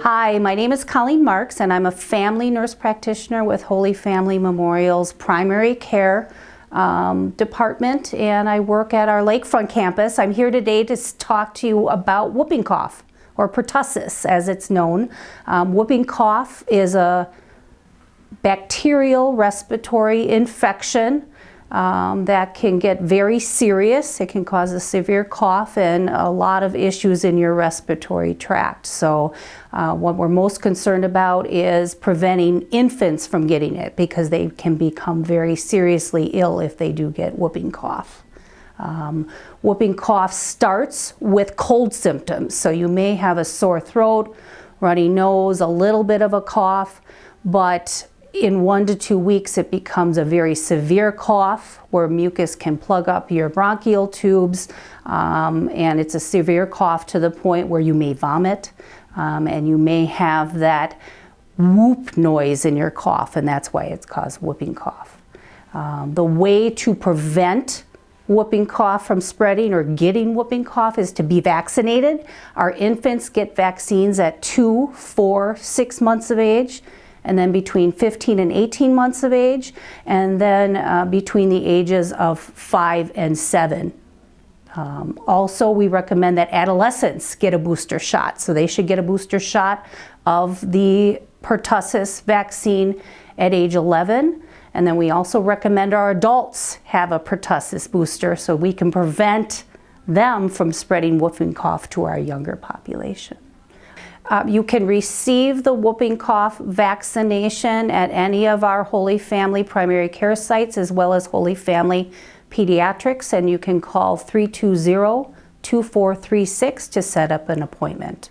Hi, my name is Colleen Marks and I'm a family nurse practitioner with Holy Family Memorial's primary care department, and I work at our Lakefront campus. I'm here today to talk to you about whooping cough, or pertussis as it's known. Whooping cough is a bacterial respiratory infection that can get very serious. It can cause a severe cough and a lot of issues in your respiratory tract. So what we're most concerned about is preventing infants from getting it, because they can become very seriously ill if they do get whooping cough. Whooping cough starts with cold symptoms. So you may have a sore throat, runny nose, a little bit of a cough, but in 1 to 2 weeks it becomes a very severe cough where mucus can plug up your bronchial tubes, and it's a severe cough to the point where you may vomit, and you may have that whoop noise in your cough, and that's why it's caused whooping cough. The way to prevent whooping cough from spreading or getting whooping cough is to be vaccinated. Our infants get vaccines at 2, 4, 6 months of age, and then between 15 and 18 months of age, and then between the ages of 5 and 7. Also, we recommend that adolescents get a booster shot. So they should get a booster shot of the pertussis vaccine at age 11. And then we also recommend our adults have a pertussis booster so we can prevent them from spreading whooping cough to our younger population. You can receive the whooping cough vaccination at any of our Holy Family primary care sites, as well as Holy Family Pediatrics, and you can call 320-2436 to set up an appointment.